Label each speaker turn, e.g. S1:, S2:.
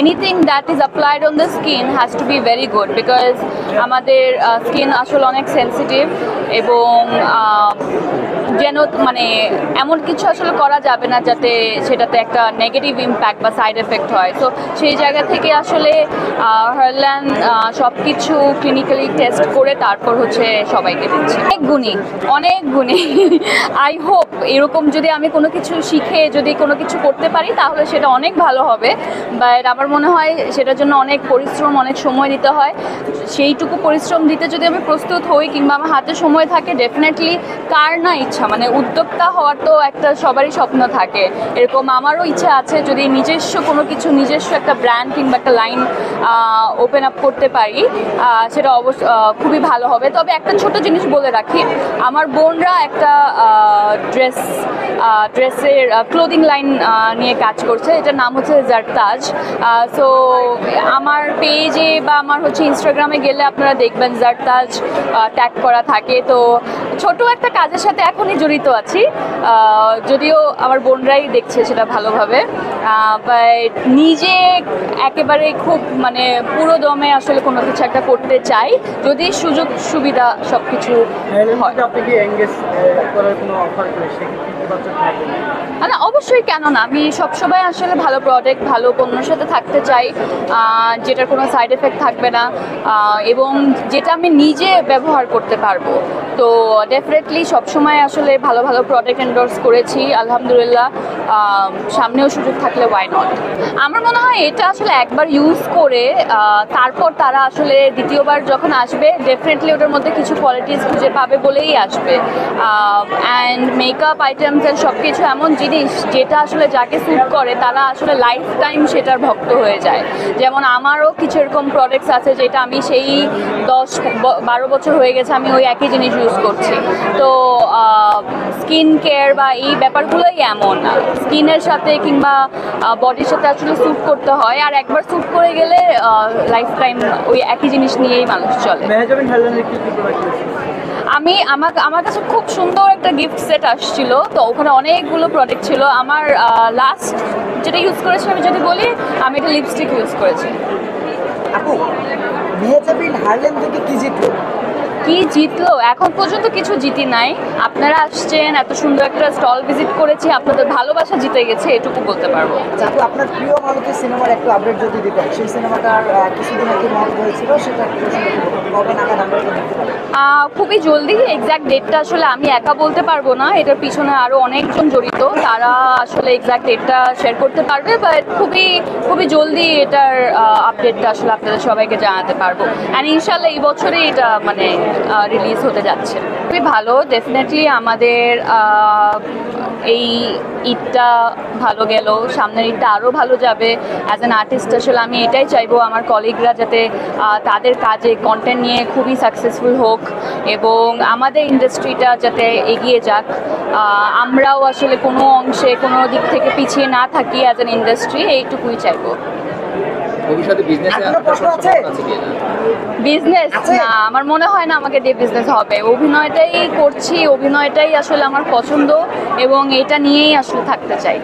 S1: anything that is applied on the skin has to be very good because আমাদের skin আসলে অনেক sensitive এবং যেন মানে এমন কিছু আসলে করা যাবে না যাতে সেটাতে একটা নেগেটিভ ইম্প্যাক্ট বা সাইড এফেক্ট হয়। তো সেই জায়গা থেকে আসলে হারল্যান্ড সব কিছু ক্লিনিক্যালি টেস্ট করে তারপর হচ্ছে সবাইকে দিচ্ছি। অনেক গুণী আই হোপ এরকম যদি আমি কোনো কিছু শিখে যদি কোনো কিছু করতে পারি তাহলে সেটা অনেক ভালো হবে, বাট আমার মনে হয় সেটার জন্য অনেক পরিশ্রম অনেক সময় দিতে হয়। সেইটুকু পরিশ্রম দিতে যদি আমি প্রস্তুত হই কিংবা আমার হাতে সময় থাকে, ডেফিনেটলি কার না ইচ্ছা, মানে উদ্যোক্তা হওয়ার তো একটা সবারই স্বপ্ন থাকে, এরকম আমারও ইচ্ছা আছে যদি নিজস্ব কোনো কিছু নিজস্ব একটা ব্র্যান্ড কিংবা একটা লাইন ওপেন আপ করতে পারি সেটা অবশ্য খুবই ভালো হবে। তবে একটা ছোট জিনিস বলে রাখি, আমার বোনরা একটা ড্রেসের ক্লোদিং লাইন নিয়ে কাজ করছে, এটার নাম হচ্ছে জারতাজ। সো আমার পেজে বা আমার হচ্ছে ইনস্টাগ্রামে গেলে আপনারা দেখবেন জারতাজ ট্যাগ করা থাকে। তো ছোট একটা কাজের সাথে এখনই জড়িত আছি, যদিও আমার বোনরাই দেখছে সেটা ভালোভাবে, বাট নিজে একেবারে খুব মানে পুরো দমে আসলে কোনো কিছু একটা করতে চাই যদি সুযোগ সুবিধা সব কিছু হয়। না অবশ্যই, কেন না, আমি সবসময় আসলে ভালো প্রোডাক্ট ভালো পণ্যের সাথে থাকতে চাই যেটার কোনো সাইড এফেক্ট থাকবে না এবং যেটা আমি নিজে ব্যবহার করতে পারবো। তো ডেফিনেটলি সবসময় আসলে ভালো ভালো প্রোডাক্ট এন্ডোর্স করেছি আলহামদুলিল্লাহ, সামনেও সুযোগ থাকলে ওয়াই নট। আমার মনে হয় এটা আসলে একবার ইউজ করে তারপর তারা আসলে দ্বিতীয়বার যখন আসবে ডেফিনেটলি ওটার মধ্যে কিছু কোয়ালিটিস খুঁজে পাবে বলেই আসবে। অ্যান্ড মেকআপ আইটেমস অ্যান্ড সব কিছু এমন জিনিস যেটা আসলে যাকে স্যুট করে তারা আসলে লাইফ টাইম সেটার ভক্ত হয়ে যায়। যেমন আমারও কিছু এরকম প্রোডাক্টস আছে যেটা আমি সেই 10-12 বছর হয়ে গেছে আমি ওই একই জিনিস ইউজ করছি। তো স্কিন কেয়ার বা এই ব্যাপারগুলোই এমন স্কিনের সাথে কিংবা বডির সাথে আসলে স্যুট করতে হয়, আর একবার স্যুট করে গেলে লাইফ টাইম ওই একই জিনিস নিয়েই মানুষ চলে। আমার কাছে খুব সুন্দর একটা গিফট সেট আসছিল, তো ওখানে অনেকগুলো প্রোডাক্ট ছিল। আমার লাস্ট যেটা ইউজ করেছি আমি যদি বলি, আমি একটা লিপস্টিক ইউজ করেছি।
S2: আপু, মেহজাবিন হারল্যান্ড থেকে কি জিতলো?
S1: এখন পর্যন্ত কিছু জিতি নাই। আপনারা আসছেন, এত সুন্দর একটা স্টল ভিজিট করেছি, আপনাদের ভালোবাসা জিতে গেছে, এটুকু বলতে পারবো।
S2: আপু, আপনার প্রিয় মালতী সিনেমার একটু আপডেট যদি দিতেন, সেই সিনেমাটার কিছুদিন আগে মহৎ হয়েছিল, সেটা কবে নাগাদ আমরা দেখতে পারি?
S1: খুবই জলদি, এক্স্যাক্ট ডেটটা আসলে আমি একা বলতে পারবো না, এটার পিছনে আরও অনেকজন জড়িত, তারা আসলে এক্স্যাক্ট ডেটটা শেয়ার করতে পারবে, বাট খুবই জলদি এটার আপডেটটা আসলে আপনাদের সবাইকে জানাতে পারবো। অ্যান্ড ইনশাল্লাহ এই বছরই এটা মানে রিলিজ হতে যাচ্ছে। খুবই ভালো, ডেফিনেটলি আমাদের এই ঈদটা ভালো গেল, সামনের ঈদটা আরও ভালো যাবে। অ্যাজ অ্যান আর্টিস্ট আসলে আমি এটাই চাইবো আমার কলিগরা যাতে তাদের কাজে কন্টেন্ট নিয়ে খুবই সাকসেসফুল হোক এবং আমাদের ইন্ডাস্ট্রিটা যাতে এগিয়ে যাক, আমরাও আসলে কোনো অংশে কোনো দিক থেকে পিছিয়ে না থাকি অ্যাজ অ্যান ইন্ডাস্ট্রি, এইটুকুই চাইবো। বিজনেস না, আমার মনে হয় না আমাকে দিয়ে বিজনেস হবে। অভিনয়টাই করছি, অভিনয়টাই আসলে আমার পছন্দ এবং এটা নিয়েই আসলে থাকতে চাই।